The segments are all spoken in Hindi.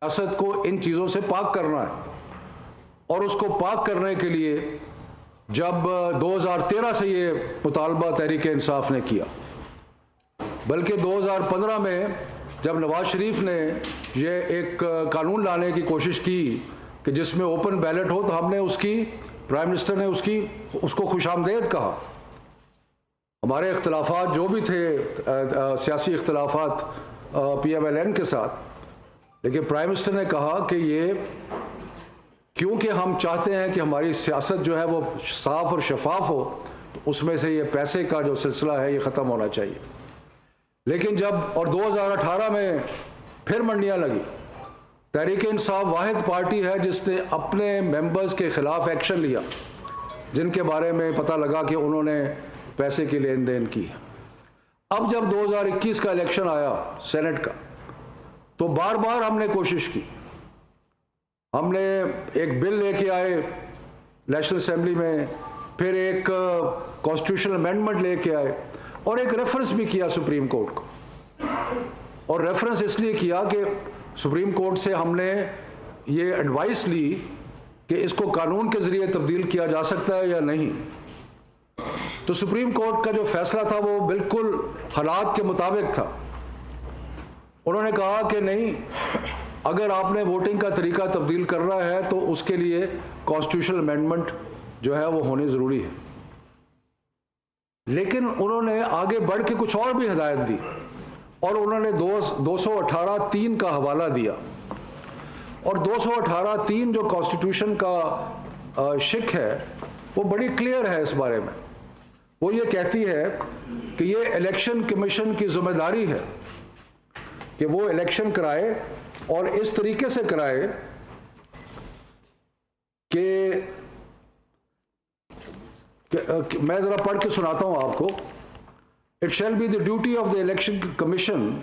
सियासत को इन चीज़ों से पाक करना है और उसको पाक करने के लिए जब 2013 से ये मुतालबा तहरीक इंसाफ ने किया, बल्कि 2015 में जब नवाज शरीफ ने ये एक कानून लाने की कोशिश की कि जिसमें ओपन बैलेट हो, तो हमने प्राइम मिनिस्टर ने उसको खुशामदेद कहा। हमारे इख्तलाफात जो भी थे, सियासी इख्तलाफात PMLN के साथ, लेकिन प्राइम मिनिस्टर ने कहा कि ये क्योंकि हम चाहते हैं कि हमारी सियासत जो है वो साफ और शफाफ हो, तो उसमें से ये पैसे का जो सिलसिला है ये ख़त्म होना चाहिए। लेकिन जब 2018 में फिर मंडियां लगी, तहरीक इंसाफ वाहिद पार्टी है जिसने अपने मेंबर्स के खिलाफ एक्शन लिया जिनके बारे में पता लगा कि उन्होंने पैसे की लेन देन की। अब जब 2021 का इलेक्शन आया सेनेट का, तो बार बार हमने कोशिश की, हमने एक बिल लेके आए नेशनल असेंबली में, फिर एक कॉन्स्टिट्यूशनल अमेंडमेंट लेके आए और एक रेफरेंस भी किया सुप्रीम कोर्ट को। और रेफरेंस इसलिए किया कि सुप्रीम कोर्ट से हमने ये एडवाइस ली कि इसको कानून के ज़रिए तब्दील किया जा सकता है या नहीं। तो सुप्रीम कोर्ट का जो फैसला था वो बिल्कुल हालात के मुताबिक था। उन्होंने कहा कि नहीं, अगर आपने वोटिंग का तरीका तब्दील करना है तो उसके लिए कॉन्स्टिट्यूशनल अमेंडमेंट जो है वो होनी ज़रूरी है। लेकिन उन्होंने आगे बढ़ के कुछ और भी हिदायत दी और उन्होंने 218(3) का हवाला दिया। और 218(3) जो कॉन्स्टिट्यूशन का शिक है वो बड़ी क्लियर है इस बारे में। वो ये कहती है कि ये इलेक्शन कमीशन की जिम्मेदारी है कि वो इलेक्शन कराए और इस तरीके से कराए कि मैं जरा पढ़ के सुनाता हूं आपको। It shall be the duty of the election commission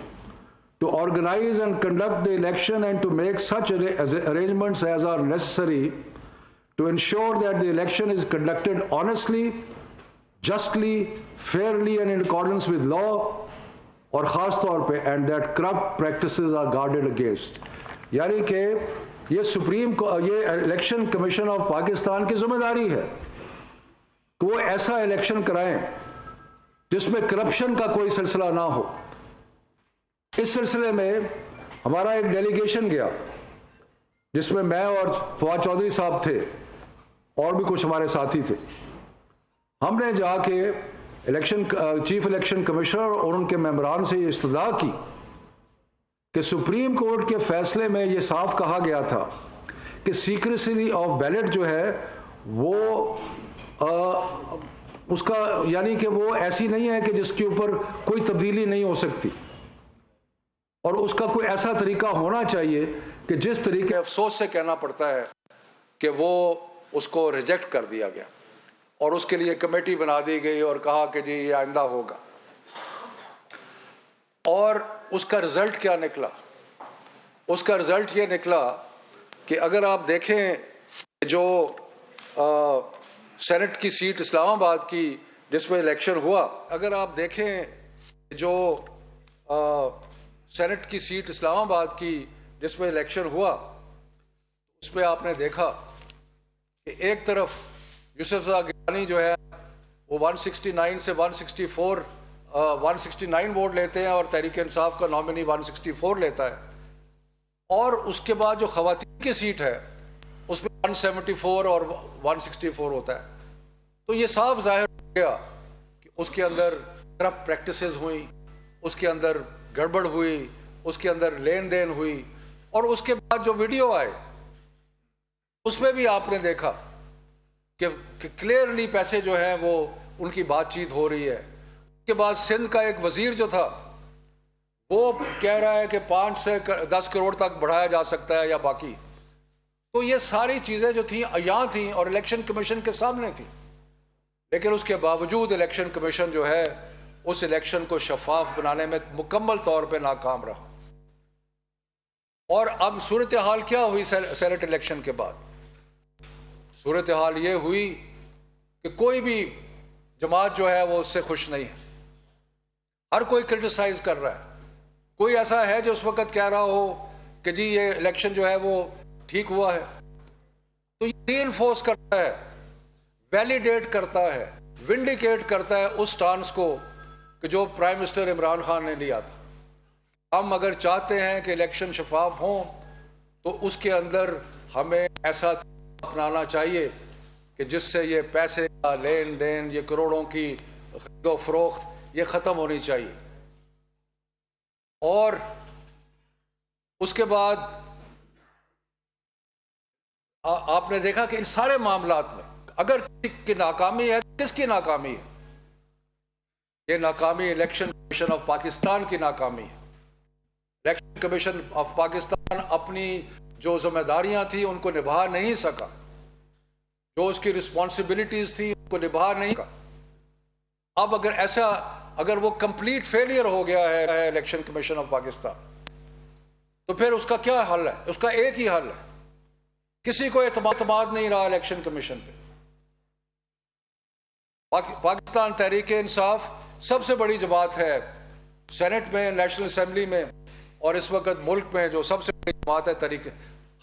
to organise and conduct the election and to make such arrangements as are necessary to ensure that the election is conducted honestly, justly, fairly and in accordance with law, और ख़ास तौर पे and that corrupt practices are guarded against. यानी कि ये इलेक्शन कमीशन ऑफ पाकिस्तान की जिम्मेदारी है कि वो ऐसा इलेक्शन कराएं जिसमें करप्शन का कोई सिलसिला ना हो। इस सिलसिले में हमारा एक डेलीगेशन गया जिसमें मैं और फवाद चौधरी साहब थे और भी कुछ हमारे साथी थे। हमने जाके चीफ इलेक्शन कमिश्नर और उनके मेंबरान से ये इस्तदा की कि सुप्रीम कोर्ट के फैसले में ये साफ कहा गया था कि सीक्रेसी ऑफ बैलेट जो है वो उसका यानी कि वो ऐसी नहीं है कि जिसके ऊपर कोई तब्दीली नहीं हो सकती, और उसका कोई ऐसा तरीका होना चाहिए कि जिस तरीके अफसोस से कहना पड़ता है कि वो उसको रिजेक्ट कर दिया गया और उसके लिए कमेटी बना दी गई और कहा कि जी ये आइंदा होगा। और उसका रिजल्ट क्या निकला? उसका रिजल्ट ये निकला कि अगर आप देखें जो सेनेट की सीट इस्लामाबाद की जिसमें इलेक्शन हुआ, अगर आप देखें जो सेनेट की सीट इस्लामाबाद की जिसमें इलेक्शन हुआ, उसमें आपने देखा कि एक तरफ यूसुफज़ा गिलानी जो है वो 169 से 169 वोट लेते हैं और तहरीक इंसाफ का नॉमिनी 164 लेता है, और उसके बाद जो खवातीन की सीट है उसमें 174 और 164 होता है। तो ये साफ जाहिर हो गया कि उसके अंदर करप्ट प्रैक्टिसेस हुई, उसके अंदर गड़बड़ हुई, उसके अंदर लेन देन हुई। और उसके बाद जो वीडियो आए उसमें भी आपने देखा कि क्लियरली पैसे जो हैं वो उनकी बातचीत हो रही है। उसके बाद सिंध का एक वजीर जो था वो कह रहा है कि 5 से 10 करोड़ तक बढ़ाया जा सकता है या बाकी। तो ये सारी चीज़ें जो थी अयां थी और इलेक्शन कमीशन के सामने थी, लेकिन उसके बावजूद इलेक्शन कमीशन जो है उस इलेक्शन को शफाफ बनाने में मुकम्मल तौर पे नाकाम रहा। और अब सूरत हाल क्या हुई सेनेट इलेक्शन के बाद? सूरत हाल ये हुई कि कोई भी जमात जो है वो उससे खुश नहीं है, हर कोई क्रिटिसाइज कर रहा है। कोई ऐसा है जो उस वक्त कह रहा हो कि जी ये इलेक्शन जो है वो ठीक हुआ है, तो ये रीइंफोर्स करता है, वैलिडेट करता है, विंडिकेट करता है उस स्टांस को कि जो प्राइम मिनिस्टर इमरान खान ने लिया था। हम अगर चाहते हैं कि इलेक्शन शफाफ हों तो उसके अंदर हमें ऐसा अपनाना चाहिए कि जिससे ये पैसे का लेन देन, ये करोड़ों की खरीदो फरोख्त, ये ख़त्म होनी चाहिए। और उसके बाद आपने देखा कि इन सारे मामलात में अगर किसी की नाकामी है, किसकी नाकामी है? ये नाकामी इलेक्शन कमीशन ऑफ पाकिस्तान की नाकामी है। इलेक्शन कमीशन ऑफ पाकिस्तान अपनी जो जिम्मेदारियां थी उनको निभा नहीं सका, जो उसकी रिस्पॉन्सिबिलिटीज थी उनको निभा नहीं सका। अब अगर वो कंप्लीट फेलियर हो गया है इलेक्शन कमीशन ऑफ पाकिस्तान, तो फिर उसका क्या हल है? उसका एक ही हल है, किसी को एतमाद नहीं रहा इलेक्शन कमीशन पे। पाकिस्तान तहरीक इंसाफ सबसे बड़ी जमात है सेनेट में, नेशनल असेंबली में, और इस वक्त मुल्क में जो सबसे बड़ी जमात है तहरीक,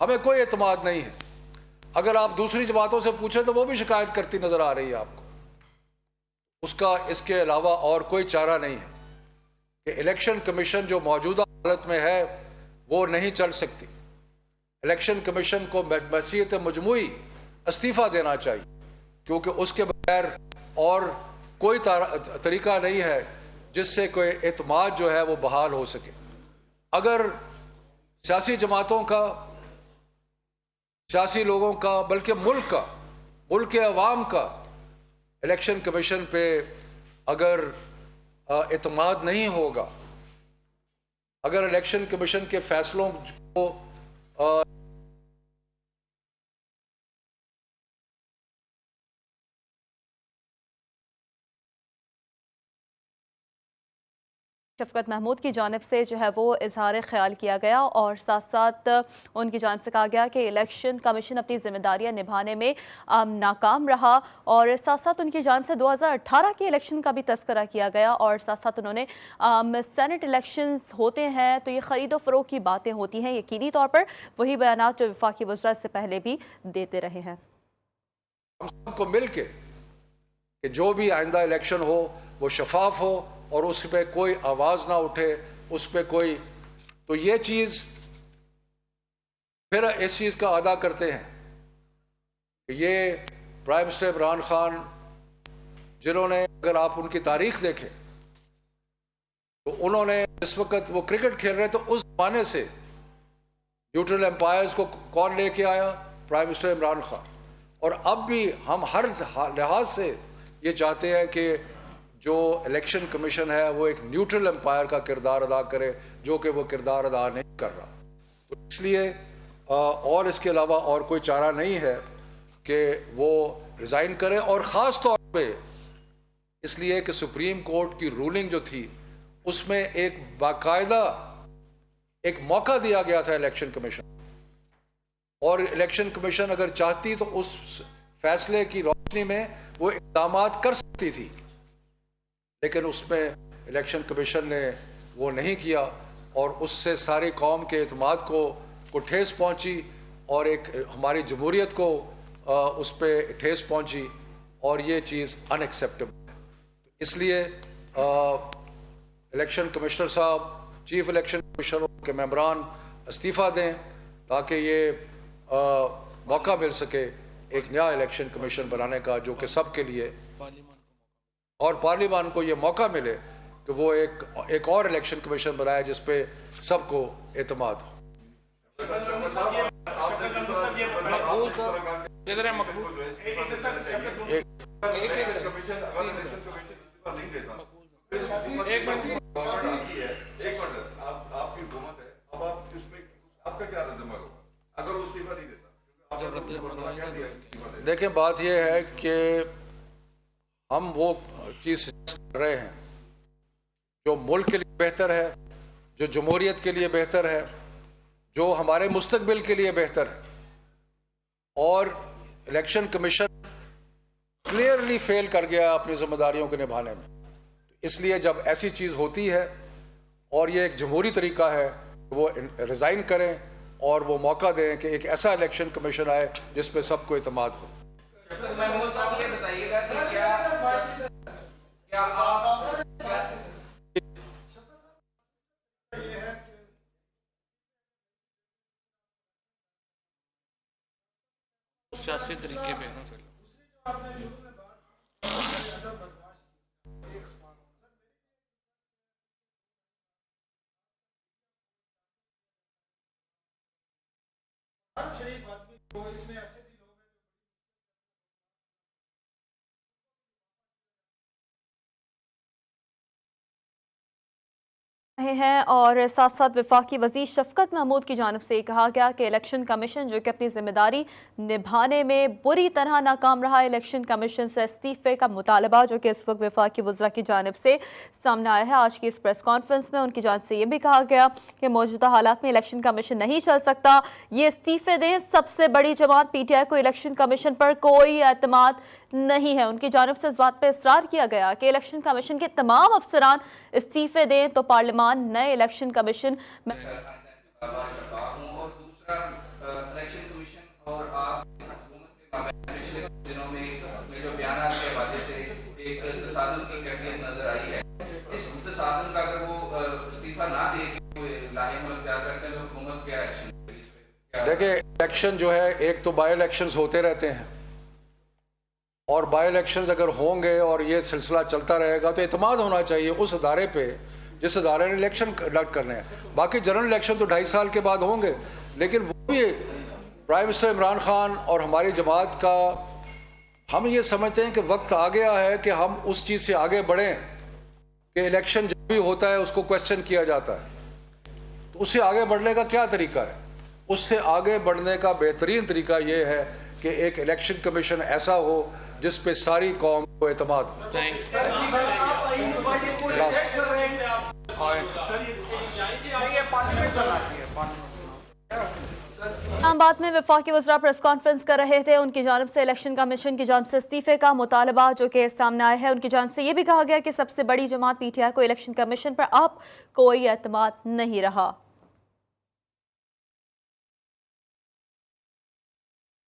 हमें कोई एतमाद नहीं है। अगर आप दूसरी जमातों से पूछें तो वो भी शिकायत करती नजर आ रही है आपको। उसका इसके अलावा और कोई चारा नहीं है कि इलेक्शन कमीशन जो मौजूदा हालत में है वो नहीं चल सकती। इलेक्शन कमीशन को बहसीयत मजमूई इस्तीफा देना चाहिए, क्योंकि उसके बगैर और कोई तरीका नहीं है जिससे कोई एतमाद जो है वो बहाल हो सके। अगर सियासी जमातों का, सियासी लोगों का, बल्कि मुल्क के अवाम का इलेक्शन कमीशन पे अगर एतमाद नहीं होगा, अगर इलेक्शन कमीशन के फैसलों को शफकत महमूद की जानिब से जो है वो इजहार ख्याल किया गया, और साथ साथ उनकी जानिब से कहा गया कि इलेक्शन कमीशन अपनी जिम्मेदारियां निभाने में नाकाम रहा, और साथ साथ उनकी जानिब से 2018 के इलेक्शन का भी तस्करा किया गया, और साथ साथ उन्होंने सेनेट इलेक्शंस होते हैं तो ये खरीदो फरोख्त की बातें होती हैं, यकीनी तौर पर वही बयान जो वफाकी वज़रा से पहले भी देते रहे हैं। हम सबको मिल के कि जो भी आइंदा इलेक्शन हो वो शफाफ हो और उस पर कोई आवाज ना उठे, उस पर कोई, तो ये चीज फिर इस चीज का अदा करते हैं कि ये प्राइम मिनिस्टर इमरान खान, जिन्होंने, अगर आप उनकी तारीख देखें तो उन्होंने इस वक्त वो क्रिकेट खेल रहे, तो उस जमाने से न्यूट्रल एम्पायर्स को कौन लेके आया? Prime minister Imran Khan. और अब भी हम हर लिहाज से ये चाहते हैं कि जो इलेक्शन कमीशन है वो एक न्यूट्रल एम्पायर का किरदार अदा करे, जो कि वो किरदार अदा नहीं कर रहा। तो इसलिए और इसके अलावा और कोई चारा नहीं है कि वो रिज़ाइन करे, और ख़ास तौर पे इसलिए कि सुप्रीम कोर्ट की रूलिंग जो थी उसमें एक बाकायदा एक मौका दिया गया था इलेक्शन कमीशन, और इलेक्शन कमीशन अगर चाहती तो उस फैसले की रोशनी में वो इक़दाम कर सकती थी, लेकिन उसमें इलेक्शन कमीशन ने वो नहीं किया, और उससे सारी कौम के एतमाद को ठेस पहुंची, और एक हमारी जमहूरियत को उस पर ठेस पहुंची, और ये चीज़ अनएक्सेप्टेबल है। इसलिए इलेक्शन कमिश्नर साहब, चीफ इलेक्शन कमिश्नर के मेंबरान इस्तीफ़ा दें ताकि ये मौका मिल सके एक नया इलेक्शन कमीशन बनाने का, जो कि सबके लिए, और पार्लियामान को ये मौका मिले कि वो एक और इलेक्शन कमीशन बनाए जिस पे सबको एतमाद हो। देखिए, बात यह है कि हम वो चीज़ कर रहे हैं जो मुल्क के लिए बेहतर है, जो जमहूरियत के लिए बेहतर है, जो हमारे मुस्तकबिल के लिए बेहतर है, और इलेक्शन कमीशन क्लियरली फेल कर गया अपनी जिम्मेदारियों को निभाने में। इसलिए जब ऐसी चीज़ होती है और ये एक जमहूरी तरीका है, वो रिज़ाइन करें और वो मौका दें कि एक ऐसा इलेक्शन कमीशन आए जिस पे सबको इत्मीद हो। महमूद साहब ये बताइएगा कि क्या आप सियासी तरीके पे ना शरीफ आदमी को इसमें ऐसे भी लोग रहे हैं और साथ साथ वफाकी वज़ीर शफकत महमूद की जानिब से कहा गया कि इलेक्शन कमीशन जो कि अपनी जिम्मेदारी निभाने में बुरी तरह नाकाम रहा, इलेक्शन कमीशन से इस्तीफे का मुतालबा जो कि इस वक्त वफाकी वज़रा की जानिब से सामने आया है। आज की इस प्रेस कॉन्फ्रेंस में उनकी जानिब से ये भी कहा गया कि मौजूदा हालात में इलेक्शन कमीशन नहीं चल सकता, ये इस्तीफे दें। सबसे बड़ी जमात PTI को इलेक्शन कमीशन पर कोई एतमाद नहीं है। उनकी जानिब से इस बात पर इसरार किया गया कि इलेक्शन कमीशन के तमाम अफसरान इस्तीफे दें तो पार्लियामान नए इलेक्शन कमीशन में और दूसरा इलेक्शन कमीशन और आप हुकूमत के मामले पिछले दिनों में जो बयान के हवाले से एक तसादुम की कैफियत नजर आई है। इस तसादुम का अगर वो इस्तीफा ना दे के लाहिम इख्तियार करते हैं तो हुकूमत क्या एक्शन? देखिए, इलेक्शन जो है, एक तो बाई इलेक्शंस होते रहते हैं और बाई इलेक्शंस अगर होंगे और ये सिलसिला चलता रहेगा तो इत्मीद होना चाहिए उस अदारे पे जिस अदारे ने इलेक्शन कंडक्ट करने हैं। बाकी जनरल इलेक्शन तो 2.5 साल के बाद होंगे, लेकिन वो भी प्राइम मिनिस्टर इमरान खान और हमारी जमात का हम ये समझते हैं कि वक्त आ गया है कि हम उस चीज़ से आगे बढ़ें कि इलेक्शन जब भी होता है उसको क्वेश्चन किया जाता है। तो उससे आगे बढ़ने का क्या तरीका है? उससे आगे बढ़ने का बेहतरीन तरीका ये है कि एक इलेक्शन कमीशन ऐसा हो जिस पे सारी कौम को एतमाद हो। इस्लामाबाद में वफाकी वज़रा प्रेस कॉन्फ्रेंस कर रहे थे। उनकी जानिब से इलेक्शन कमीशन की जानिब से इस्तीफे का मुतालबा जो कि सामने आया है। उनकी जानिब से ये भी कहा गया कि सबसे बड़ी जमात PTI को इलेक्शन कमीशन पर अब कोई एतमाद नहीं रहा।